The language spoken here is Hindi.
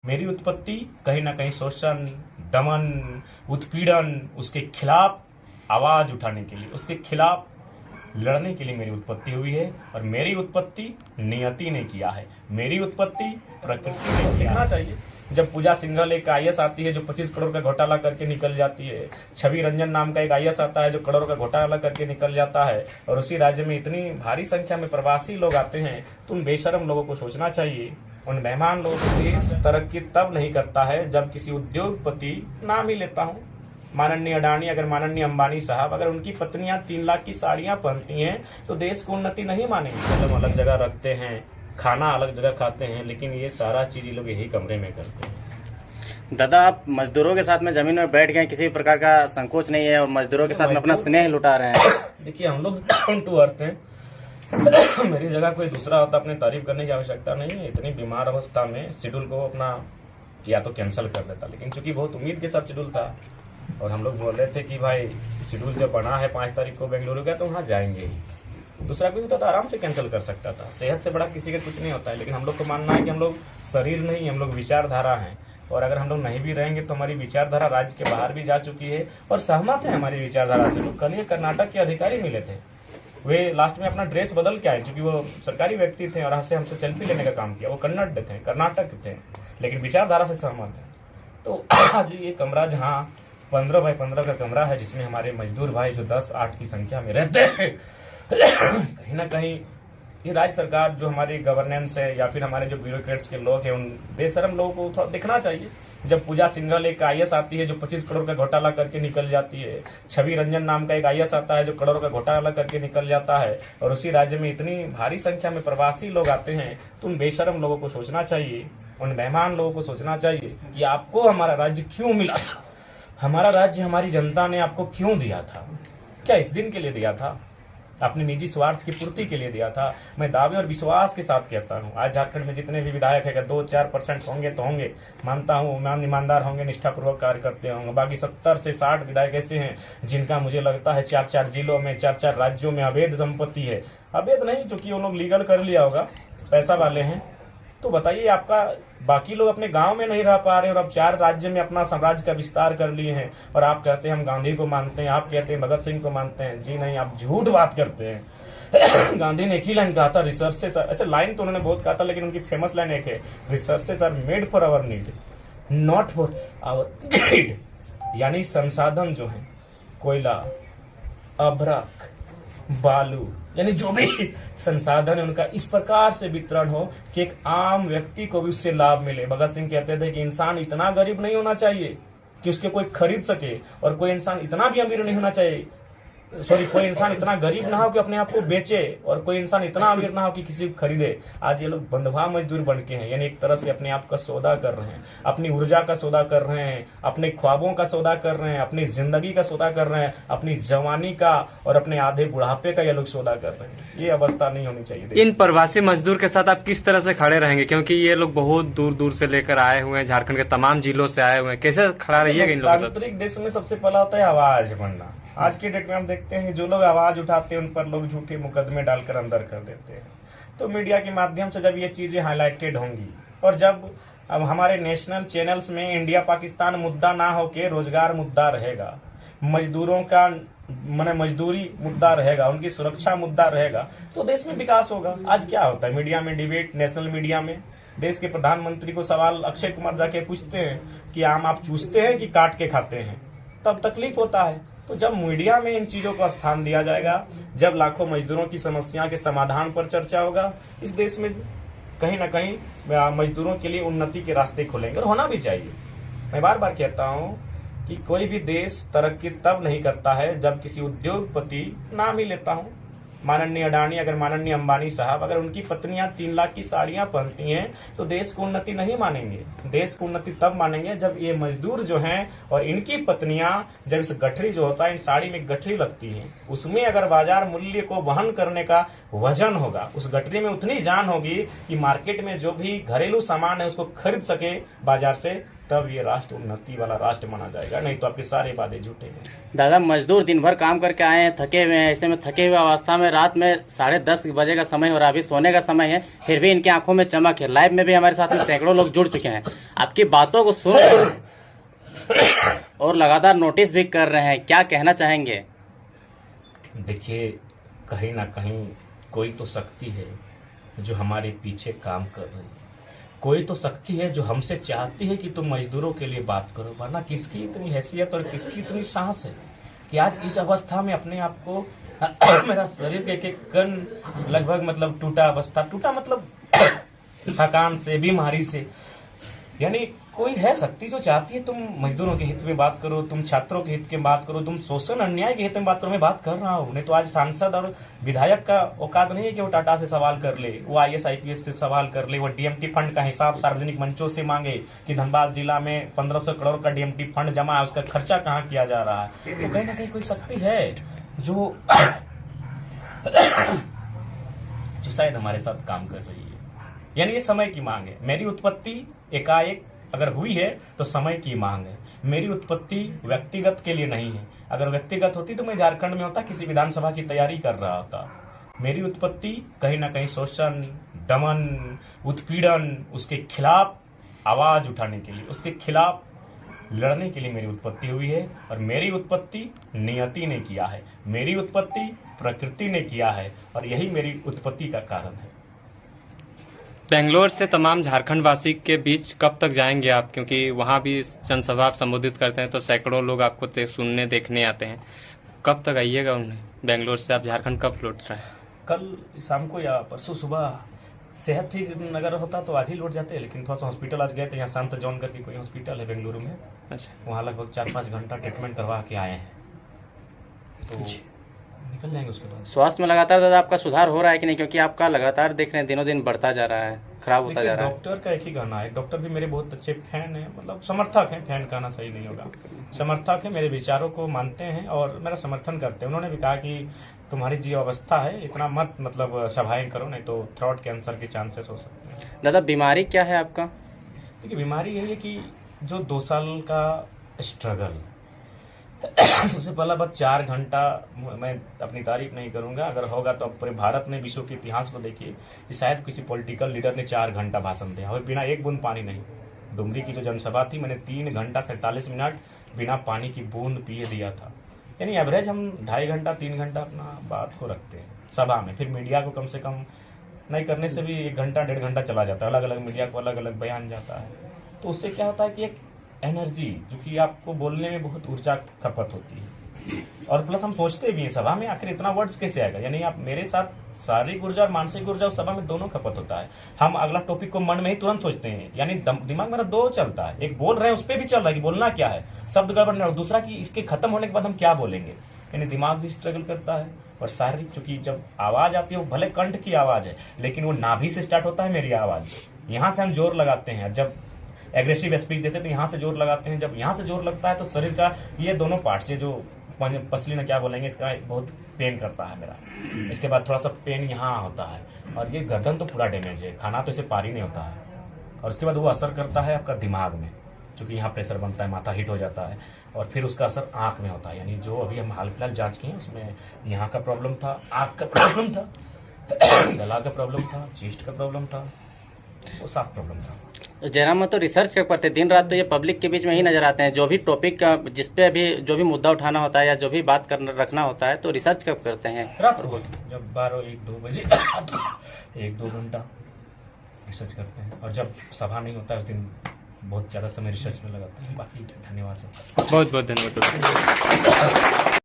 मेरी उत्पत्ति कहीं ना कहीं शोषण, दमन, उत्पीड़न, उसके खिलाफ आवाज उठाने के लिए, उसके खिलाफ लड़ने के लिए मेरी उत्पत्ति हुई है। और मेरी उत्पत्ति नियति ने किया है, मेरी उत्पत्ति प्रकृति ने लिखना चाहिए। जब पूजा सिंघल एक आईएएस आती है जो 25 करोड़ का घोटाला करके निकल जाती है, छवि रंजन नाम का एक आईएएस आता है जो करोड़ों का घोटाला करके निकल जाता है, और उसी राज्य में इतनी भारी संख्या में प्रवासी लोग आते हैं, तो उन बेशरम लोगों को सोचना चाहिए। उन मेहमान लोगों को देश तरक्की तब नहीं करता है जब किसी उद्योगपति, नाम ही लेता हूँ, माननीय अडानी, अगर माननीय अंबानी साहब, अगर उनकी पत्नियां 3 लाख की साड़ियां पहनती हैं तो देश को उन्नति नहीं मानेंगे। कदम अलग जगह रखते हैं, खाना अलग जगह खाते हैं, लेकिन ये सारा चीज ये लोग यही कमरे में करते हैं। दादा, आप मजदूरों के साथ में जमीन में बैठ गए, किसी प्रकार का संकोच नहीं है और मजदूरों के साथ में अपना स्नेह लुटा रहे हैं। देखिए, हम लोग डाउन टू अर्थ हैं। मेरी जगह कोई दूसरा होता, अपनी तारीफ करने की आवश्यकता नहीं है। इतनी बीमार अवस्था में शेड्यूल को अपना या तो कैंसिल कर देता, लेकिन चूंकि बहुत उम्मीद के साथ शेड्यूल था और हम लोग बोल रहे थे कि भाई शेड्यूल जब बना है 5 तारीख को बेंगलुरु का, तो वहाँ जाएंगे ही। दूसरा कोई होता तो आराम से कैंसिल कर सकता था। सेहत से बड़ा किसी का कुछ नहीं होता है, लेकिन हम लोग को मानना है कि हम लोग शरीर नहीं, हम लोग विचारधारा हैं। और अगर हम लोग नहीं भी रहेंगे तो हमारी विचारधारा राज्य के बाहर भी जा चुकी है और सहमत है हमारी विचारधारा से लोग। कल ये कर्नाटक के अधिकारी मिले थे, वे लास्ट में अपना ड्रेस बदल के आए, क्योंकि वो सरकारी व्यक्ति थे और हमसे सेल्फी लेने का काम किया। वो कर्नाटक थे, लेकिन विचारधारा से सहमत है। तो आज ये कमरा जहाँ 15 बाय 15 का कमरा है, जिसमें हमारे मजदूर भाई जो 10-8 की संख्या में रहते हैं, कहीं ना कहीं ये राज्य सरकार जो हमारी गवर्नेंस है या फिर हमारे जो ब्यूरोक्रेट्स के लोग हैं, उन बेशरम लोगों को थोड़ा दिखना चाहिए। जब पूजा सिंघल एक आईएएस आती है जो 25 करोड़ का घोटाला करके निकल जाती है, छवि रंजन नाम का एक आईएएस आता है जो करोड़ों का घोटाला करके निकल जाता है, और उसी राज्य में इतनी भारी संख्या में प्रवासी लोग आते हैं, तो उन बेशरम लोगों को सोचना चाहिए, उन मेहमान लोगों को सोचना चाहिए कि आपको हमारा राज्य क्यों मिला था, हमारा राज्य हमारी जनता ने आपको क्यों दिया था। क्या इस दिन के लिए दिया था? अपने निजी स्वार्थ की पूर्ति के लिए दिया था? मैं दावे और विश्वास के साथ कहता हूँ, आज झारखंड में जितने भी विधायक है, 2-4% होंगे तो होंगे, मानता हूँ, ईमानदार होंगे, निष्ठापूर्वक कार्य करते होंगे। बाकी 70 से 60 विधायक ऐसे हैं जिनका मुझे लगता है 4-4 जिलों में, 4-4 राज्यों में अवैध संपत्ति है। अवैध नहीं, चूंकि उन लोग लीगल कर लिया होगा, पैसा वाले हैं। तो बताइए, आपका बाकी लोग अपने गांव में नहीं रह पा रहे और अब 4 राज्य में अपना साम्राज्य का विस्तार कर लिए हैं, और आप कहते हैं हम गांधी को मानते हैं, आप कहते हैं भगत सिंह को मानते हैं। जी नहीं, आप झूठ बात करते हैं। गांधी ने एक ही लाइन कहा था, रिसोर्सेस, ऐसे लाइन तो उन्होंने बहुत कहा था, लेकिन उनकी फेमस लाइन एक है, resources are made for our need, not for our greed. यानी संसाधन जो है, कोयला, अभ्रक, बालू, यानी जो भी संसाधन है उनका इस प्रकार से वितरण हो कि एक आम व्यक्ति को भी उससे लाभ मिले। भगत सिंह कहते थे कि इंसान इतना गरीब नहीं होना चाहिए कि उसके कोई खरीद सके, और कोई इंसान इतना भी अमीर नहीं होना चाहिए, कोई इंसान इतना गरीब ना हो कि अपने आप को बेचे, और कोई इंसान इतना अमीर ना हो कि किसी को खरीदे। आज ये लोग बंधुआ मजदूर बन के हैं, यानी एक तरह से अपने आप का सौदा कर रहे हैं, अपनी ऊर्जा का सौदा कर रहे हैं, अपने ख्वाबों का सौदा कर रहे हैं, अपनी जिंदगी का सौदा कर रहे हैं, अपनी जवानी का और अपने आधे बुढ़ापे का ये लोग सौदा कर रहे हैं। ये अवस्था नहीं होनी चाहिए। इन प्रवासी मजदूर के साथ आप किस तरह से खड़े रहेंगे, क्योंकि ये लोग बहुत दूर दूर से लेकर आए हुए हैं, झारखंड के तमाम जिलों से आए हुए हैं, कैसे खड़ा रहिएगा इन लोगों के साथ? तांत्रिक देश में सबसे पहला होता है आवाज बनना। आज के डेट में हम देखते हैं जो लोग आवाज उठाते हैं उन पर लोग झूठे मुकदमे डालकर अंदर कर देते हैं। तो मीडिया के माध्यम से जब ये चीजें हाईलाइटेड होंगी, और जब अब हमारे नेशनल चैनल्स में इंडिया पाकिस्तान मुद्दा ना होके रोजगार मुद्दा रहेगा, मजदूरों का माने मजदूरी मुद्दा रहेगा, उनकी सुरक्षा मुद्दा रहेगा, तो देश में विकास होगा। आज क्या होता है मीडिया में डिबेट, नेशनल मीडिया में देश के प्रधानमंत्री को सवाल अक्षय कुमार जाके पूछते हैं कि आम आप चूसते हैं कि काट के खाते हैं, तब तकलीफ होता है। तो जब मीडिया में इन चीजों को स्थान दिया जाएगा, जब लाखों मजदूरों की समस्या के समाधान पर चर्चा होगा, इस देश में कहीं ना कहीं मजदूरों के लिए उन्नति के रास्ते खुलेंगे, और होना भी चाहिए। मैं बार बार कहता हूं कि कोई भी देश तरक्की तब नहीं करता है जब किसी उद्योगपति, नाम ही लेता हूं, माननीय अडानी, अगर माननीय अंबानी साहब, अगर उनकी पत्नियां 3 लाख की साड़ियां पहनती हैं तो देश को उन्नति नहीं मानेंगे। देश को उन्नति तब मानेंगे जब ये मजदूर जो हैं और इनकी पत्नियां, जब इस गठरी जो होता है, इन साड़ी में गठरी लगती है, उसमें अगर बाजार मूल्य को वहन करने का वजन होगा, उस गठरी में उतनी जान होगी कि मार्केट में जो भी घरेलू सामान है उसको खरीद सके बाजार से, तब ये राष्ट्र उन्नति वाला राष्ट्र माना जाएगा, नहीं तो आपके सारे वादे झूठे हैं। दादा, मजदूर दिन भर काम करके आए हैं, थके हुए हैं, ऐसे में थके हुए अवस्था में रात में 10:30 बजे का समय हो रहा है, अभी सोने का समय है, फिर भी इनकी आंखों में चमक है। लाइव में भी हमारे साथ में सैकड़ों लोग जुड़ चुके हैं, आपकी बातों को सुन रहे हैं और लगातार नोटिस भी कर रहे हैं, क्या कहना चाहेंगे? देखिए, कहीं ना कहीं कोई तो शक्ति है जो हमारे पीछे काम कर रही है, कोई तो शक्ति है जो हमसे चाहती है कि तुम मजदूरों के लिए बात करो, वरना किसकी इतनी हैसियत और किसकी इतनी साहस है कि आज इस अवस्था में अपने आप को मेरा शरीर के एक कण लगभग मतलब टूटा मतलब थकान से, बीमारी से, यानी कोई है शक्ति जो चाहती है तुम मजदूरों के हित में बात करो, तुम छात्रों के हित में बात करो, तुम शोषण अन्याय के हित में बात करो। मैं बात कर रहा हूँ, नहीं तो आज सांसद और विधायक का औकात नहीं है कि वो टाटा से सवाल कर ले, वो IAS IPS से सवाल कर ले, वो DMT फंड का हिसाब सार्वजनिक मंचों से मांगे कि धनबाद जिला में 1500 करोड़ का DMT फंड जमा है, उसका खर्चा कहाँ किया जा रहा है। तो कहीं ना कहीं कोई शक्ति है जो शायद हमारे साथ काम कर रही है, यानी ये समय की मांग है। मेरी उत्पत्ति एकाएक अगर हुई है तो समय की मांग है। मेरी उत्पत्ति व्यक्तिगत के लिए नहीं है, अगर व्यक्तिगत होती तो मैं झारखंड में होता, किसी विधानसभा की तैयारी कर रहा होता। मेरी उत्पत्ति कहीं ना कहीं शोषण, दमन, उत्पीड़न, उसके खिलाफ आवाज उठाने के लिए, उसके खिलाफ लड़ने के लिए मेरी उत्पत्ति हुई है। और मेरी उत्पत्ति नियति ने किया है, मेरी उत्पत्ति प्रकृति ने किया है, और यही मेरी उत्पत्ति का कारण है। बेंगलोर से तमाम झारखंड वासी के बीच कब तक जाएंगे आप, क्योंकि वहाँ भी जनसभा आप संबोधित करते हैं तो सैकड़ों लोग आपको सुनने देखने आते हैं, कब तक आइएगा उन्हें? बेंगलोर से आप झारखंड कब लौट रहे हैं? कल शाम को या परसों सुबह। सेहत ठीक अगर होता तो आज ही लौट जाते, लेकिन थोड़ा सा हॉस्पिटल आज गए थे, यहाँ संत जॉन करके कोई हॉस्पिटल है बेंगलुरु में, अच्छा, वहाँ लगभग 4-5 घंटा ट्रीटमेंट करवा के आए हैं, तो निकल जाएंगे उसके बाद। स्वास्थ्य में लगातार दादा आपका सुधार हो रहा है कि नहीं? क्योंकि आपका लगातार देख रहे हैं दिनों दिन बढ़ता जा रहा है, खराब होता जा रहा है। डॉक्टर का एक ही कहना है, डॉक्टर भी मेरे बहुत अच्छे फैन है, मतलब समर्थक हैं, फैन कहना सही नहीं होगा, समर्थक है, मेरे विचारों को मानते हैं और मेरा समर्थन करते हैं। उन्होंने भी कहा कि तुम्हारी जो अवस्था है इतना मत मतलब सभाएं करो, नहीं तो थ्रोट कैंसर के चांसेस हो सकते हैं। दादा, बीमारी क्या है आपका? देखिए, बीमारी यही है कि जो 2 साल का स्ट्रगल, सबसे पहला बात 4 घंटा, मैं अपनी तारीफ नहीं करूंगा, अगर होगा तो पूरे भारत में विश्व के इतिहास को देखिए कि शायद किसी पॉलिटिकल लीडर ने 4 घंटा भाषण दिया और बिना एक बूंद पानी नहीं। डुमरी की जो जनसभा थी, मैंने 3 घंटा 47 मिनट बिना पानी की बूंद पिए दिया था, यानी एवरेज हम 2.5 घंटा 3 घंटा अपना बात को रखते हैं सभा में। फिर मीडिया को कम से कम नहीं करने से भी 1 घंटा 1.5 घंटा चला जाता है, अलग अलग मीडिया को अलग अलग बयान जाता है, तो उससे क्या होता है कि एक एनर्जी, जो कि आपको बोलने में बहुत ऊर्जा खपत होती है, और प्लस हम सोचते भी हैं सभा में आखिर इतना वर्ड्स कैसे आएगा, यानी आप मेरे साथ शारीरिक ऊर्जा और मानसिक ऊर्जा उस सभा में दोनों खपत होता है। हम अगला टॉपिक को मन में ही तुरंत सोचते हैं, यानी दिमाग मेरा 2 चलता है, एक बोल रहे हैं उस पर भी चल रहा है कि बोलना क्या है, शब्द गड़बड़ नहीं, और दूसरा कि इसके खत्म होने के बाद हम क्या बोलेंगे, यानी दिमाग भी स्ट्रगल करता है। और शारीरिक, चूंकि जब आवाज आती है वो भले कंठ की आवाज है, लेकिन वो नाभि से स्टार्ट होता है मेरी आवाज, यहाँ से हम जोर लगाते हैं, जब एग्रेसिव स्पीच देते हैं तो यहाँ से जोर लगाते हैं, जब यहाँ से जोर लगता है तो शरीर का ये दोनों पार्ट से, जो पसली ना क्या बोलेंगे, इसका बहुत पेन करता है मेरा, इसके बाद थोड़ा सा पेन यहाँ होता है, और ये गर्दन तो पूरा डैमेज है, खाना तो इसे पार ही नहीं होता है, और उसके बाद वो असर करता है आपका दिमाग में, क्योंकि यहाँ प्रेशर बनता है, माथा हिट हो जाता है, और फिर उसका असर आंख में होता है, यानी जो अभी हम हाल फिलहाल जांच किए उसमें यहाँ का प्रॉब्लम था, आंख का प्रॉब्लम था, गला का प्रॉब्लम था, चेस्ट का प्रॉब्लम था, वो 7 प्रॉब्लम था। जयराम, तो रिसर्च कब करते हैं? दिन रात तो ये पब्लिक के बीच में ही नजर आते हैं, जो भी टॉपिक का, जिस पे अभी जो भी मुद्दा उठाना होता है या जो भी बात करना रखना होता है, तो रिसर्च कब करते हैं? रात को जब 12-1-2 बजे 1-2 घंटा रिसर्च करते हैं, और जब सभा नहीं होता है उस दिन बहुत ज़्यादा समय रिसर्च में लगाते हैं। बाकी धन्यवाद सर, बहुत बहुत धन्यवाद।